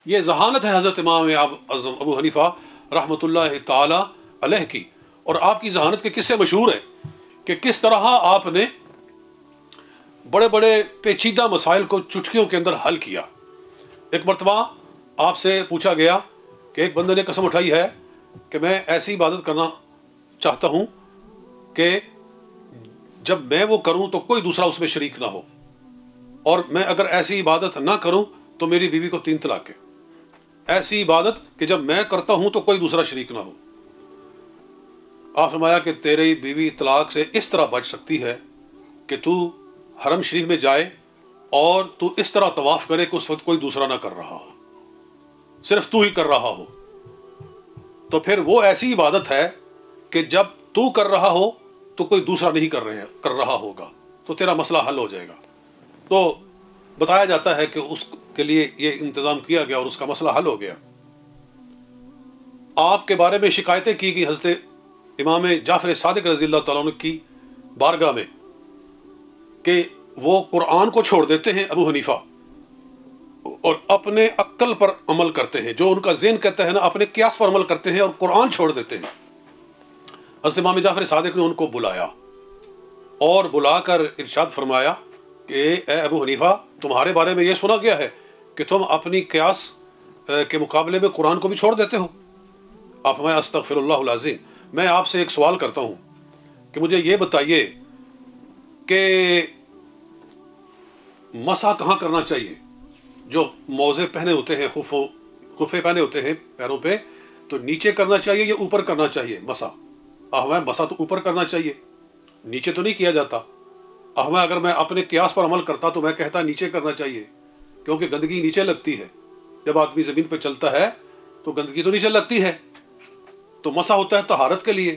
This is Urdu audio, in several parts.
یہ ذہانت ہے حضرت امام اعظم ابو حنیفہ رحمۃ اللہ تعالی علیہ کی. اور آپ کی ذہانت کے قصے مشہور ہیں کہ کس طرح آپ نے بڑے بڑے پیچیدہ مسائل کو چٹکیوں کے اندر حل کیا. ایک مرتبہ آپ سے پوچھا گیا کہ ایک بندے نے قسم اٹھائی ہے کہ میں ایسی عبادت کرنا چاہتا ہوں کہ جب میں وہ کروں تو کوئی دوسرا اس میں شریک نہ ہو، اور میں اگر ایسی عبادت نہ کروں تو میری بیوی کو 3 طلاق ہے. ایسی عبادت کہ جب میں کرتا ہوں تو کوئی دوسرا شریک نہ ہو. آپ فرمایا کہ تیری بیوی طلاق سے اس طرح بچ سکتی ہے کہ تو حرم شریف میں جائے اور تو اس طرح طواف کرے کہ اس وقت کوئی دوسرا نہ کر رہا ہو، صرف تو ہی کر رہا ہو. تو پھر وہ ایسی عبادت ہے کہ جب تو کر رہا ہو تو کوئی دوسرا نہیں کر رہا ہوگا، تو تیرا مسئلہ حل ہو جائے گا. تو بتایا جاتا ہے کہ اس کے لیے یہ انتظام کیا گیا اور اس کا مسئلہ حل ہو گیا. آپ کے بارے میں شکایتیں کی گئی حضرت امام جعفر صادق رضی اللہ تعالیٰ عنہ کی بارگاہ میں کہ وہ قرآن کو چھوڑ دیتے ہیں ابو حنیفہ اور اپنے عقل پر عمل کرتے ہیں، جو ان کا ذہن کہتا ہے نا، اپنے قیاس پر عمل کرتے ہیں اور قرآن چھوڑ دیتے ہیں. حضرت امام جعفر صادق نے ان کو بلایا اور بلا کر ارشاد فرمایا کہ اے ابو حنیفہ، تمہارے بارے میں یہ سنا گیا ہے کہ تم اپنی قیاس کے مقابلے میں قرآن کو بھی چھوڑ دیتے ہو. آپ فرمایا استغفر اللہ العظیم، میں آپ سے ایک سوال کرتا ہوں کہ مجھے یہ بتائیے کہ مسح کہاں کرنا چاہیے؟ جو موزے پہنے ہوتے ہیں، خفے پہنے ہوتے ہیں پیروں پہ، تو نیچے کرنا چاہیے یا اوپر کرنا چاہیے مسح؟ ہمیں مسح تو اوپر کرنا چاہیے، نیچے تو نہیں کیا جاتا. ہمیں اگر میں اپنے قیاس پر عمل کرتا تو میں کہتا نیچے کرنا چاہیے، کیونکہ گندگی نیچے لگتی ہے. جب آدمی زمین پہ چلتا ہے تو گندگی تو نیچے لگتی ہے. تو مسح ہوتا ہے طہارت کے لیے،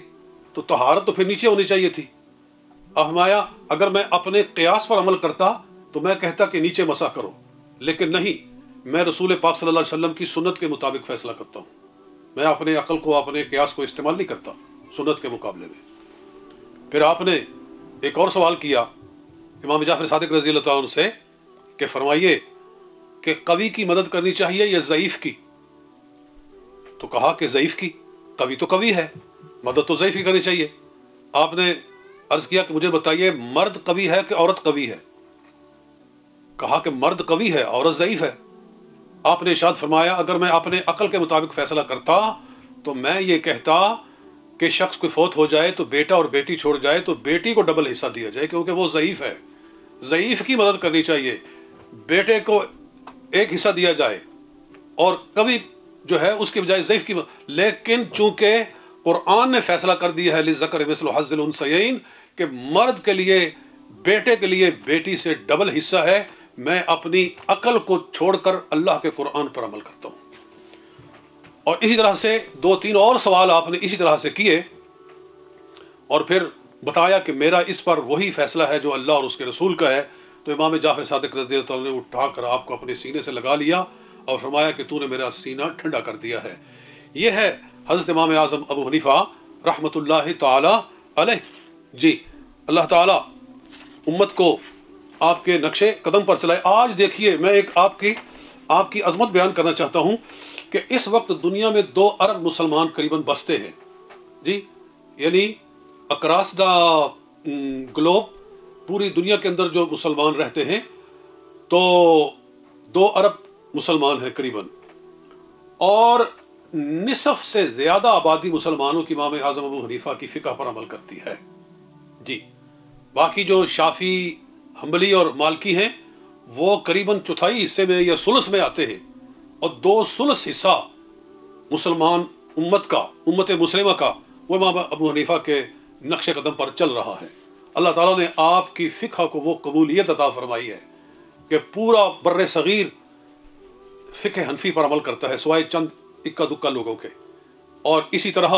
تو طہارت تو پھر نیچے ہونی چاہیے تھی. فرمایا اگر میں اپنے قیاس پر عمل کرتا تو میں کہتا کہ نیچے مسح کرو، لیکن نہیں، میں رسول پاک صلی اللہ علیہ وسلم کی سنت کے مطابق فیصلہ کرتا ہوں. میں اپنے عقل کو، اپنے قیاس کو استعمال نہیں کرتا سنت کے مقابلے میں. پھر آپ نے ایک اور سوال کیا امام جعفر صادق رضی اللہ تعالیٰ عنہ سے کہ فرمائیے کہ قوی کی مدد کرنی چاہیے یا ضعیف کی؟ تو کہا کہ ضعیف کی، قوی تو قوی ہے، مدد تو ضعیف کی کرنی چاہیے. آپ نے عرض کیا کہ مجھے بتائیے مرد قوی ہے کہ عورت قوی ہے؟ کہا کہ مرد قوی ہے، عورت ضعیف ہے. آپ نے ارشاد فرمایا اگر میں اپنے عقل کے مطابق فیصلہ کرتا تو میں یہ کہتا کہ شخص کوئی فوت ہو جائے تو بیٹا اور بیٹی چھوڑ جائے تو بیٹی کو ڈبل حصہ دیا جائے، کیونکہ وہ ضعیف ہے. ضعیف کی مدد کرنی چاہیے، بیٹے کو ایک حصہ دیا جائے اور کبھی جو ہے اس کی بجائے ضعیف کی لیکن چونکہ قرآن نے فیصلہ کر دیا ہے للذکر مثل حظ الانثیین کہ مرد کے لیے، بیٹے کے لیے بیٹی سے ڈبل حصہ ہے، میں اپنی عقل کو چھوڑ کر اللہ کے قرآن پر عمل کرتا ہوں. اور اسی طرح سے 2-3 اور سوال آپ نے اسی طرح سے کیے اور پھر بتایا کہ میرا اس پر وہی فیصلہ ہے جو اللہ اور اس کے رسول کا ہے. تو امام جعفر صادق رضی اللہ عنہ نے اٹھا کر آپ کو اپنے سینے سے لگا لیا اور فرمایا کہ تو نے میرا سینہ ٹھنڈا کر دیا ہے. یہ ہے حضرت امام اعظم ابو حنیفہ رحمۃ اللہ تعالی علیہ. جی اللہ تعالی امت کو آپ کے نقشے قدم پر چلائے. آج دیکھیے میں ایک آپ کی عظمت بیان کرنا چاہتا ہوں کہ اس وقت دنیا میں 2 ارب مسلمان قریباً بستے ہیں. جی یعنی اکراس دا گلوب، پوری دنیا کے اندر جو مسلمان رہتے ہیں تو 2 ارب مسلمان ہیں قریباً، اور نصف سے زیادہ آبادی مسلمانوں کی امام اعظم ابو حنیفہ کی فقہ پر عمل کرتی ہے. جی باقی جو شافعی، حنبلی اور مالکی ہیں وہ قریباً 1/4 حصے میں یا ثلث میں آتے ہیں، اور 2/3 حصہ مسلمان امت مسلمہ کا وہ امام ابو حنیفہ کے نقش قدم پر چل رہا ہے. اللہ تعالیٰ نے آپ کی فقہ کو وہ قبولیت عطا فرمائی ہے کہ پورا بر صغیر فقہ حنفی پر عمل کرتا ہے سوائے چند اکا دکا لوگوں کے. اور اسی طرح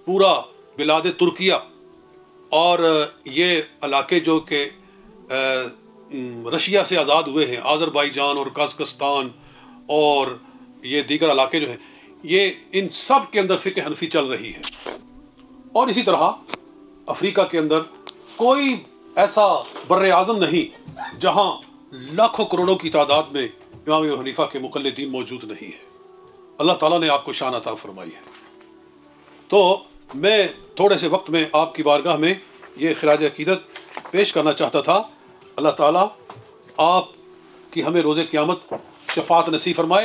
پورا بلاد ترکیہ اور یہ علاقے جو کہ رشیا سے آزاد ہوئے ہیں، آذربائیجان اور قازقستان اور یہ دیگر علاقے جو ہیں، یہ ان سب کے اندر فقہ حنفی چل رہی ہے. اور اسی طرح افریقہ کے اندر کوئی ایسا بر اعظم نہیں جہاں لاکھوں کروڑوں کی تعداد میں امام ابو حنیفہ کے مقلدین موجود نہیں ہیں. اللہ تعالیٰ نے آپ کو شان عطا فرمائی ہے. تو میں تھوڑے سے وقت میں آپ کی بارگاہ میں یہ خراج عقیدت پیش کرنا چاہتا تھا. اللہ تعالیٰ آپ کی ہمیں روز قیامت شفاعت نصیب فرمائے.